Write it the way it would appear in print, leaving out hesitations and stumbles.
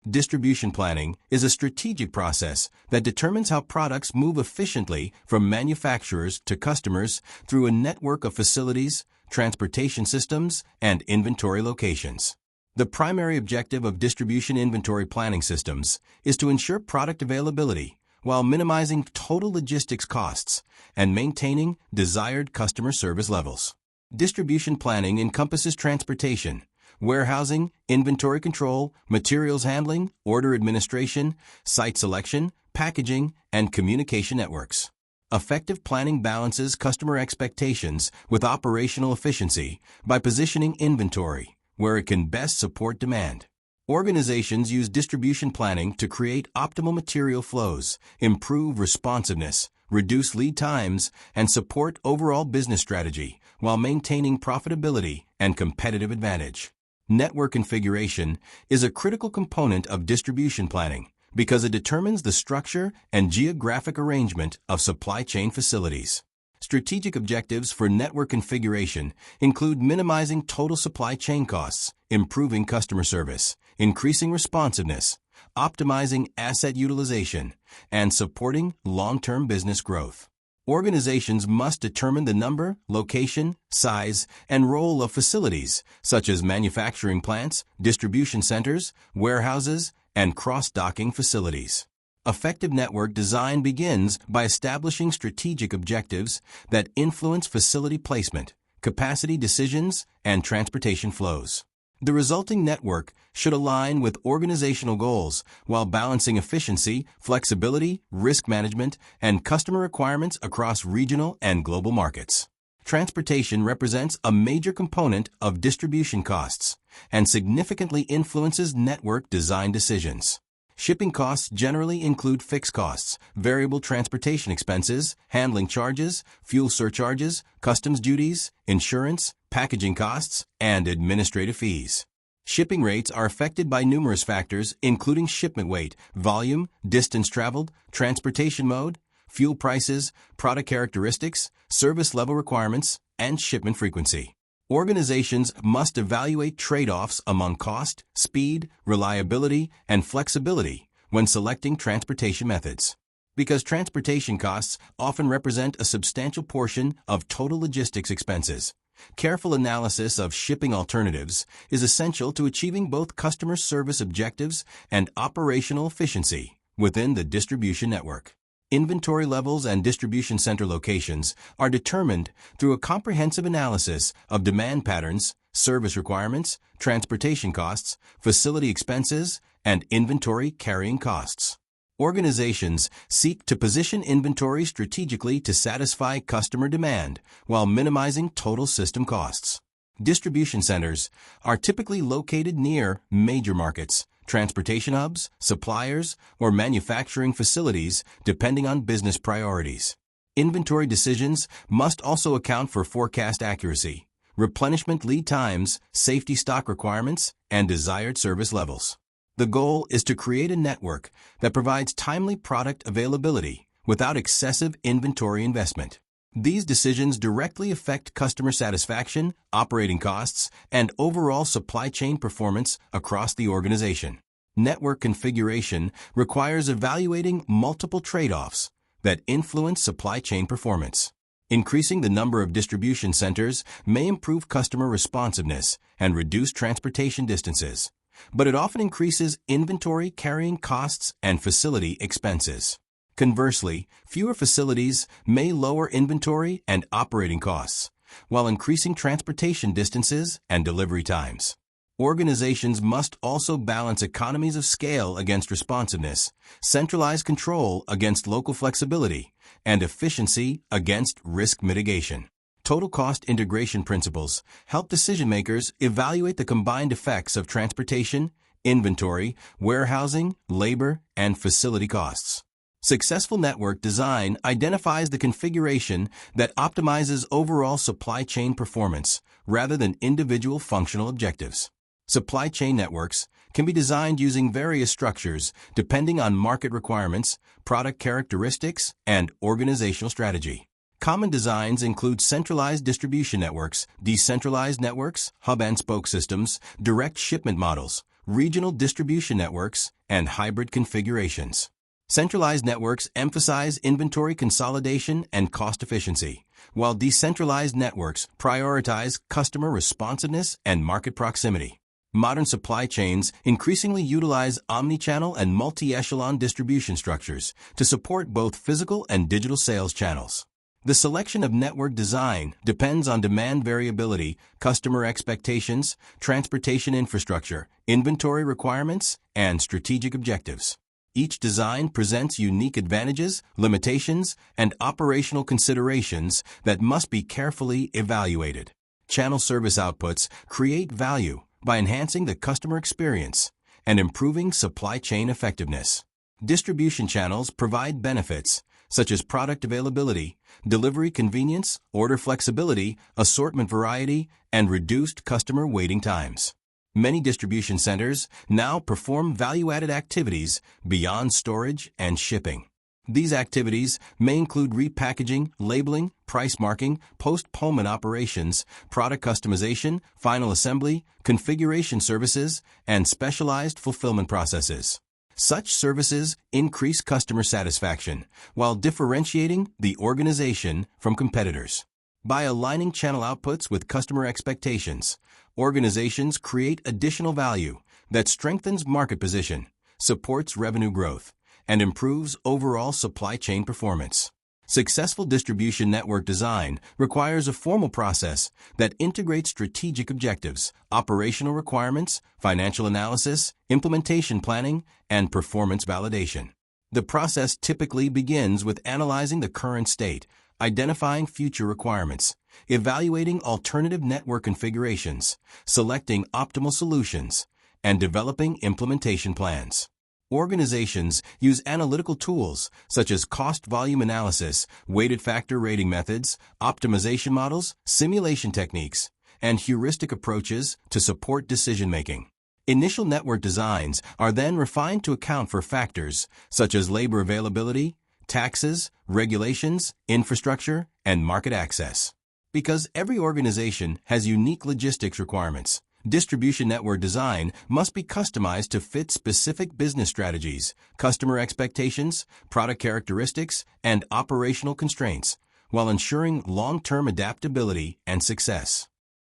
Distribution planning is a strategic process that determines how products move efficiently from manufacturers to customers through a network of facilities, transportation systems, and inventory locations. The primary objective of distribution inventory planning systems is to ensure product availability while minimizing total logistics costs and maintaining desired customer service levels. Distribution planning encompasses transportation, warehousing, inventory control, materials handling, order administration, site selection, packaging, and communication networks. Effective planning balances customer expectations with operational efficiency by positioning inventory where it can best support demand. Organizations use distribution planning to create optimal material flows, improve responsiveness, reduce lead times, and support overall business strategy while maintaining profitability and competitive advantage. Network configuration is a critical component of distribution planning because it determines the structure and geographic arrangement of supply chain facilities. Strategic objectives for network configuration include minimizing total supply chain costs, improving customer service, increasing responsiveness, optimizing asset utilization, and supporting long-term business growth. Organizations must determine the number, location, size, and role of facilities, such as manufacturing plants, distribution centers, warehouses, and cross-docking facilities. Effective network design begins by establishing strategic objectives that influence facility placement, capacity decisions, and transportation flows. The resulting network should align with organizational goals while balancing efficiency, flexibility, risk management, and customer requirements across regional and global markets. Transportation represents a major component of distribution costs and significantly influences network design decisions. Shipping costs generally include fixed costs, variable transportation expenses, handling charges, fuel surcharges, customs duties, insurance, packaging costs, and administrative fees. Shipping rates are affected by numerous factors, including shipment weight, volume, distance traveled, transportation mode, fuel prices, product characteristics, service level requirements, and shipment frequency. Organizations must evaluate trade-offs among cost, speed, reliability, and flexibility when selecting transportation methods. Because transportation costs often represent a substantial portion of total logistics expenses, careful analysis of shipping alternatives is essential to achieving both customer service objectives and operational efficiency within the distribution network. Inventory levels and distribution center locations are determined through a comprehensive analysis of demand patterns, service requirements, transportation costs, facility expenses, and inventory carrying costs. Organizations seek to position inventory strategically to satisfy customer demand while minimizing total system costs. Distribution centers are typically located near major markets, transportation hubs, suppliers, or manufacturing facilities, depending on business priorities. Inventory decisions must also account for forecast accuracy, replenishment lead times, safety stock requirements, and desired service levels. The goal is to create a network that provides timely product availability without excessive inventory investment. These decisions directly affect customer satisfaction, operating costs, and overall supply chain performance across the organization. Network configuration requires evaluating multiple trade-offs that influence supply chain performance. Increasing the number of distribution centers may improve customer responsiveness and reduce transportation distances, but it often increases inventory carrying costs and facility expenses. Conversely, fewer facilities may lower inventory and operating costs, while increasing transportation distances and delivery times. Organizations must also balance economies of scale against responsiveness, centralized control against local flexibility, and efficiency against risk mitigation. Total cost integration principles help decision-makers evaluate the combined effects of transportation, inventory, warehousing, labor, and facility costs. Successful network design identifies the configuration that optimizes overall supply chain performance rather than individual functional objectives. Supply chain networks can be designed using various structures depending on market requirements, product characteristics, and organizational strategy. Common designs include centralized distribution networks, decentralized networks, hub and spoke systems, direct shipment models, regional distribution networks, and hybrid configurations. Centralized networks emphasize inventory consolidation and cost efficiency, while decentralized networks prioritize customer responsiveness and market proximity. Modern supply chains increasingly utilize omnichannel and multi-echelon distribution structures to support both physical and digital sales channels. The selection of network design depends on demand variability, customer expectations, transportation infrastructure, inventory requirements, and strategic objectives. Each design presents unique advantages, limitations, and operational considerations that must be carefully evaluated. Channel service outputs create value by enhancing the customer experience and improving supply chain effectiveness. Distribution channels provide benefits such as product availability, delivery convenience, order flexibility, assortment variety, and reduced customer waiting times. Many distribution centers now perform value-added activities beyond storage and shipping. These activities may include repackaging, labeling, price marking, post-payment operations, product customization, final assembly, configuration services, and specialized fulfillment processes. Such services increase customer satisfaction while differentiating the organization from competitors. By aligning channel outputs with customer expectations, organizations create additional value that strengthens market position, supports revenue growth, and improves overall supply chain performance. Successful distribution network design requires a formal process that integrates strategic objectives, operational requirements, financial analysis, implementation planning, and performance validation. The process typically begins with analyzing the current state, identifying future requirements, evaluating alternative network configurations, selecting optimal solutions, and developing implementation plans. Organizations use analytical tools such as cost-volume analysis, weighted factor rating methods, optimization models, simulation techniques, and heuristic approaches to support decision-making. Initial network designs are then refined to account for factors such as labor availability, taxes, regulations, infrastructure, and market access. Because every organization has unique logistics requirements, distribution network design must be customized to fit specific business strategies, customer expectations, product characteristics, and operational constraints, while ensuring long-term adaptability and success.